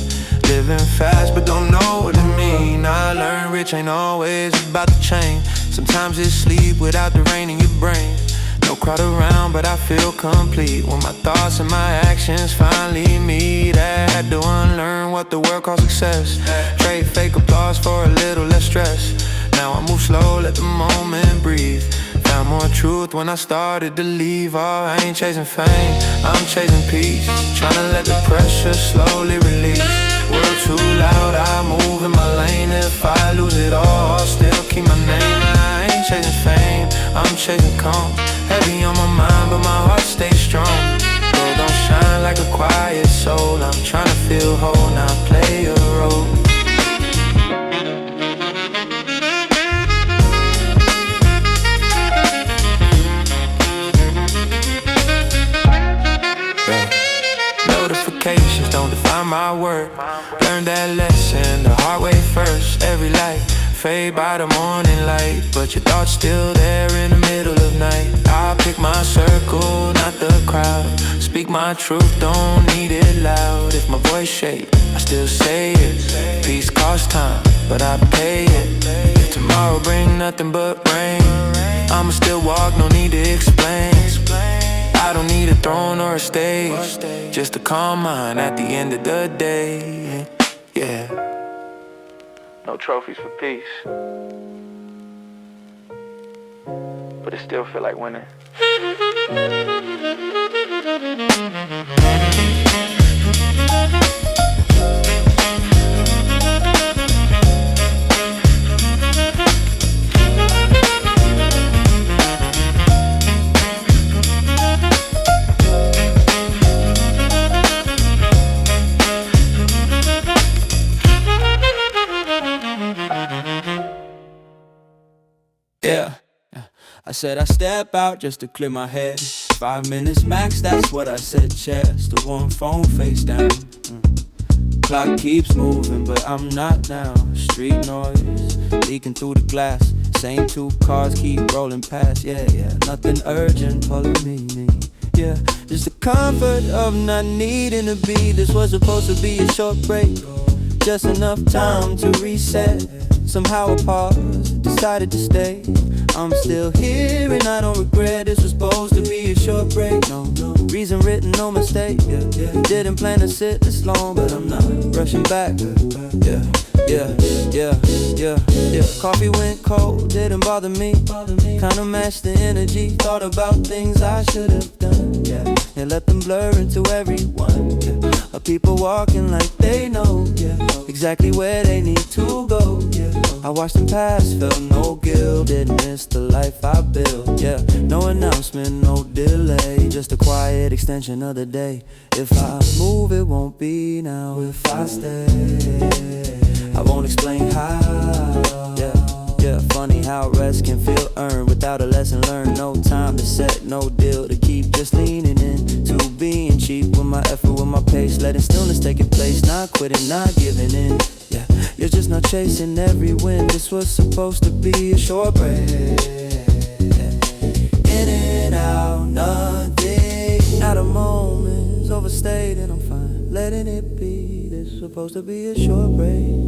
Living fast but don't know what it mean. I learned rich ain't always about the change. Sometimes it's sleep without the rain in your brain. No crowd around but I feel complete when my thoughts and my actions finally meet. I had to unlearn what the world calls success. Trade fake applause for a little less stress. Now I move slow, let the moment breathe. Found more truth when I started to leave. Oh, I ain't chasing fame, I'm chasing peace. Tryna let the pressure slowly release. World too loud, I move in my lane. If I lose it all, I'll still keep my name. I ain't chasing fame, I'm chasing calm. Heavy on my mind, but my heart stays strong. Gold don't shine like a quiet soul. I'm tryna feel whole, not play a role. Notifications don't define my worth. Learned that lesson the hard way first. Every light fade by the morning light, but your thoughts still there in the middle of night. I pick my circle, not the crowd. Speak my truth, don't need it loud. If my voice shake, I still say it. Peace costs time, but I pay it. If tomorrow bring nothing but rain, I'ma still walk, no need to explain. I don't need a throne or a stage, just a calm mind at the end of the day. Yeah. No trophies for peace, but it still feel like winning. Yeah, I said I step out just to clear my head. 5 minutes max, that's what I said. Chest to one phone face down. Clock keeps moving, but I'm not now. Street noise leaking through the glass. Same two cars keep rolling past. Yeah, nothing urgent pulling me. Yeah, just the comfort of not needing to be. This was supposed to be a short break. just enough time to reset. Somehow a pause, decided to stay. I'm still here and I don't regret. This was supposed to be a short break. No reason written, no mistake. Didn't plan to sit this long, but I'm not rushing back. Coffee went cold, didn't bother me. Kinda matched the energy. Thought about things I should have done. And let them blur into everyone. People walking like they know exactly where they need to go. I watched them pass, felt no guilt. Didn't miss the life I built. No announcement, no delay. Just a quiet extension of the day. If I move, it won't be now. If I stay, I won't explain how. Funny how rest can feel earned without a lesson learned. No time to set, no deal to keep. Just leaning in to being cheap with my effort, with my pace. Letting stillness take its place. Not quitting, not giving in. You're just not chasing every win. This was supposed to be a short break. In and out, nothing. Not a moment's overstayed and I'm fine letting it be. This was supposed to be a short break.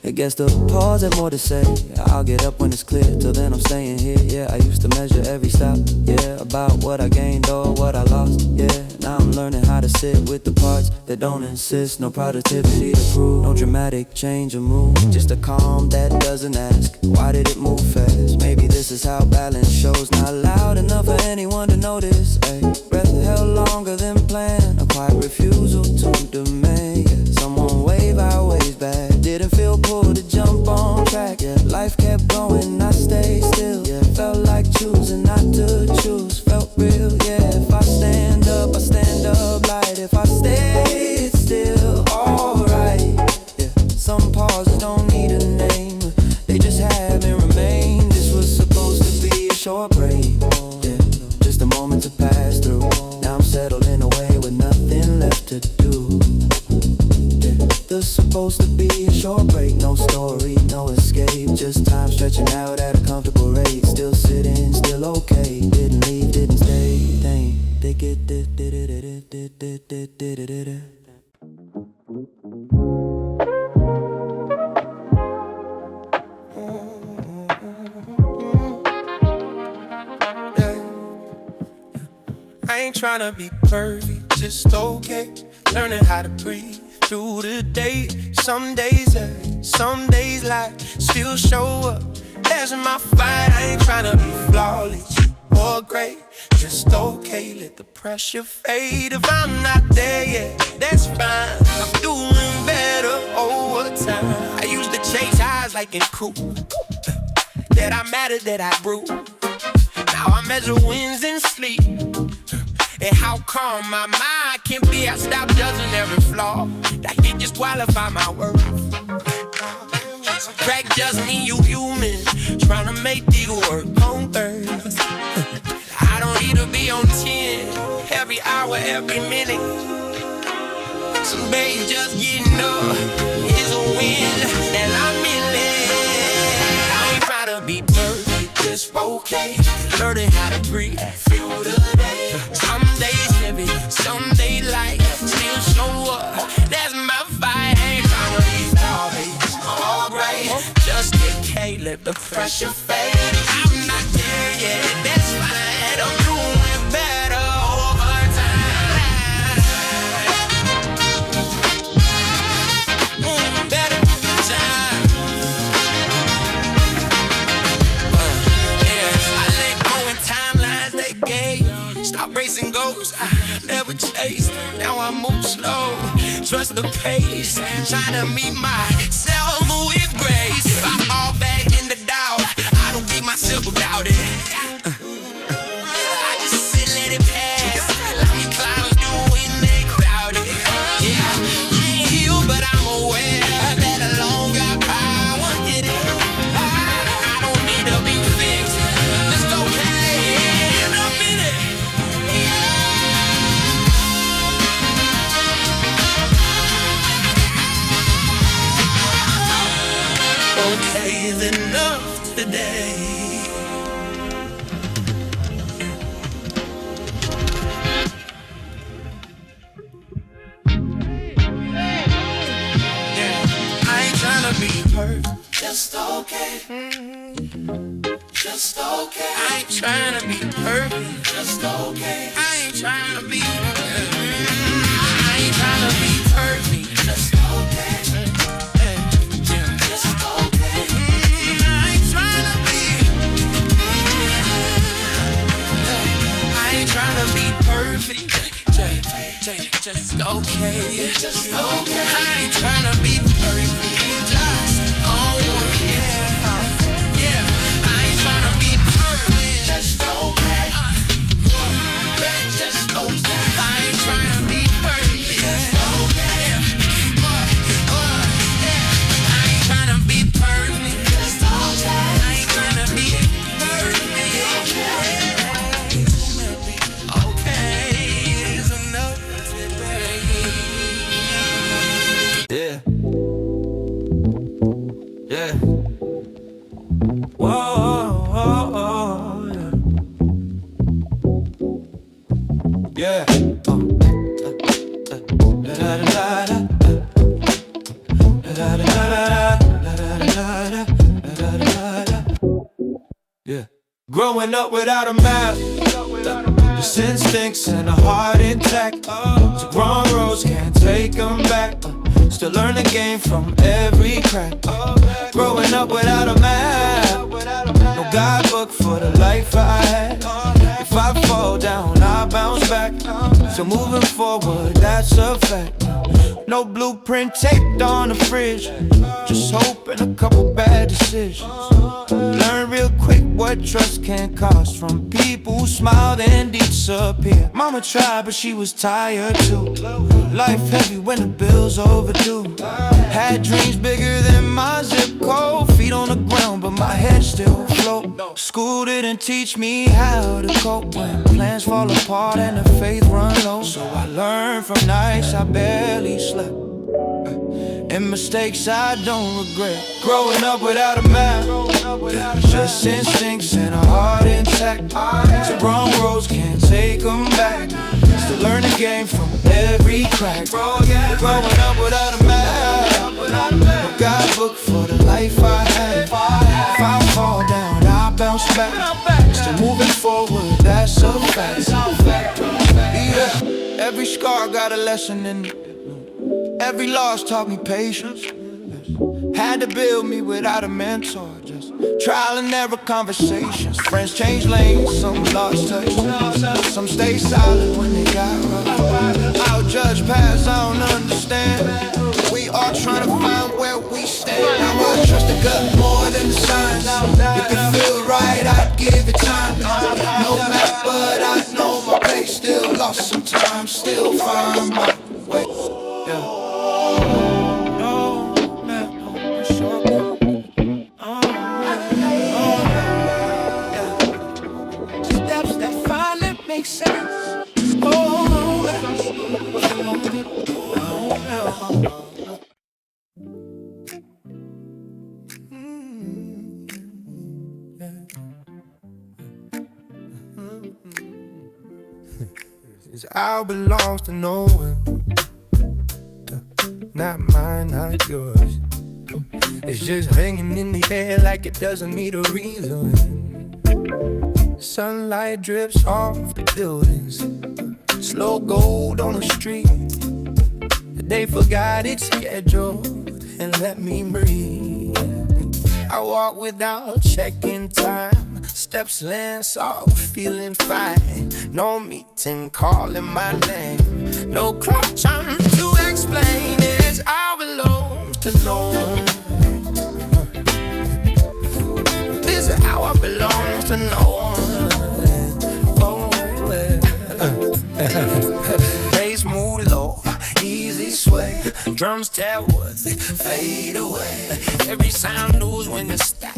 I guess the pause had more to say. I'll get up when it's clear. Till then I'm staying here. I used to measure every stop. About what I gained or what I lost. Now I'm learning how to sit with the parts that don't insist. No productivity to prove. No dramatic change of mood. Just a calm that doesn't ask, why did it move fast? Maybe this is how balance shows. Not loud enough for anyone to notice. Breath held longer than planned. A quiet refusal to demand. Someone wave, I wave back. Didn't feel pulled to jump on track. Life kept going, I stayed still. Felt like choosing not to choose. Felt real, if I stand up, I stand up light. If I stay, it's still alright. Some pauses don't need a name. They just have and remain. This was supposed to be a short break. Just a moment to pass through. Now I'm settled in a way with nothing left to do. This supposed to be a short break. No story, no escape. Just time stretching out at a comfortable rate. Still sitting, still okay. Didn't leave, didn't stay. I ain't tryna be perfect, just okay. Learning how to breathe through the day. Some days hurt, some days like still show up. That's my fight. I ain't tryna be flawless or great, just okay. Let the pressure fade. If I'm not there yet, that's fine. I'm doing better over time. I used to chase highs like in cool. That I mattered, that I grew. Now I measure wins and sleep. And how calm my mind can be. I stop judging every flaw. That can disqualify my worth. Crack just mean you human, trying to make these work on earth. I don't need to be on 10 every hour, every minute. Some days just getting up is a win, and I'm in it. I ain't trying to be perfect, just okay. Learning how to breathe, feel the day. Some days heavy, some days light. Still show up, that's my fight. Ain't tryna be flawless, alright. Just decay, let the pressure fade. I'm not there yet, that's fine. I'm doing better over time. Better over time. I let go in timelines they gave. Stop racing goals, I never chased. Now I move slow, trust the pace. Trying to meet myself with grace. If I fall back in the doubt, I don't beat myself about it. I just sit, let it pass. Like the clouds do when they crowded. I ain't healed, but I'm aware that alone got power in it. I don't need to be fixed, just okay in a minute. Okay is enough today. just okay. Just okay. I ain't trying to be perfect. Just okay. I ain't trying to be. I ain't trying to be perfect. Just okay. Just okay. I ain't trying to be. I ain't trying to be perfect. Just okay. Just okay. I ain't trying to be perfect. Just oh yeah. Yeah. I ain't trying to be perfect. Just okay. Just okay. I ain't trying to be perfect. Just okay. I ain't trying to be perfect. Just okay. I ain't trying to be perfect. Okay. Is enough. Yeah. Yeah. Whoa. Yeah. Yeah. Growing up without a map, just instincts and a heart intact. So wrong roads can't take them back. Still learn the game from every crack. Growing up without a map, no guidebook for the life I had. If I fall down, I bounce back. So moving forward, that's a fact. No blueprint taped on the fridge, just hope and a couple bad decisions. Learn real quick what trust can cost from people who smile then disappear. Mama tried but she was tired too. Life heavy when the bills overdue. Had dreams bigger than my zip code. Feet on the ground but my head still float. School didn't teach me how to cope when plans fall apart and the faith run low. So I learned from nights I barely slept and mistakes I don't regret. Growing up without a map, just instincts and a heart intact. So wrong roads can't take them back. Still learn the game from every crack. Growing up without a map, no guidebook for the life I had. If I fall down, I bounce back. Still moving forward, that's a fact. Yeah, every scar got a lesson in it. Every loss taught me patience. Had to build me without a mentor. Just trial and error conversations. Friends change lanes, some lost touch. Some stay silent when they got rough. I'll judge past, I don't understand. We all trying to find where we stand. Now I trust the gut more than the signs. If it feel right, I'd give it time. No map, but I know my pace. Still lost sometimes, still find my way. Yeah. Steps that finally make sense. This hour belongs to no one. Not mine, not yours. It's just hanging in the air like it doesn't need a reason. Sunlight drips off the buildings. Slow gold on the street. The day forgot its schedule and let me breathe. I walk without checking time. Steps land soft, feeling fine. No meeting calling my name. No clock trying to explain it. I belong to no one. This hour belongs to no one. Bass move low, easy sway. Drums tell what they fade away. Every sound knows when to stop.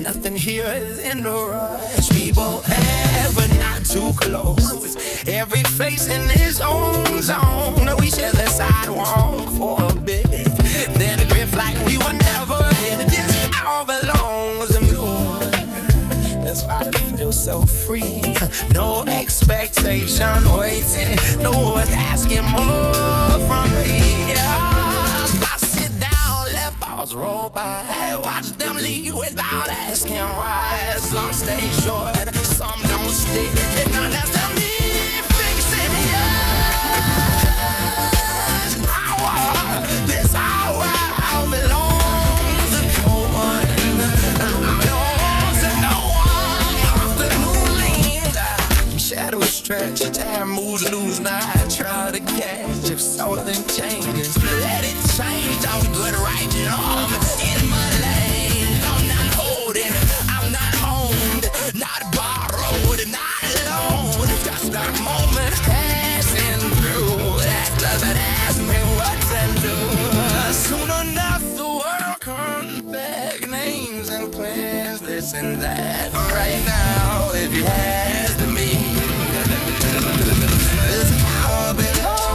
Nothing here is in the rush. People ever not too close. Every face in his own zone. We share the sidewalk for a bit. Then a grip like we were never hit. This all belongs to me. That's why I feel so free. No expectation waiting. No one asking more from me. I sit down, let balls roll by. asking why. Some stay short, some don't stick. And now that's to me fixing yours. This hour belongs to no one. Belongs to no one. The moonlight, shadows stretch, time moves loose. Now I try to catch if something changes. Let it change. I'm good right now. I'm in my lane. I'm not holding. I'm not owned. Not borrowed. Not alone. Just a moment passing through. That doesn't ask me what to do. Soon enough the world comes back. Names and plans, this and that. Right now it has to me. This power belongs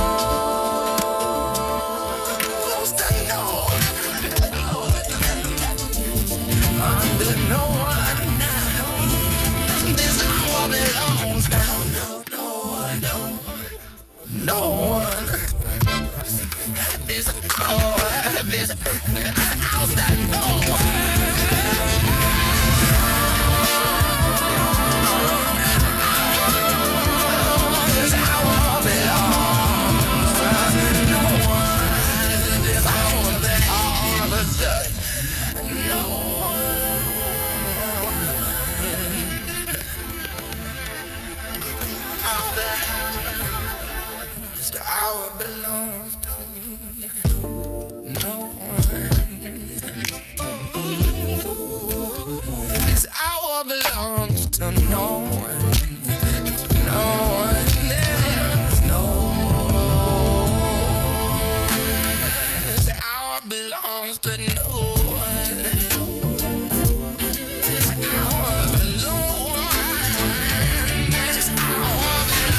to no one. Under no one now. This power belongs to no one. No one. This power, this house that no one. The hour belongs to no one. This hour belongs to no one. No one. There's no one. This hour belongs to no one. This hour belongs. This hour belongs.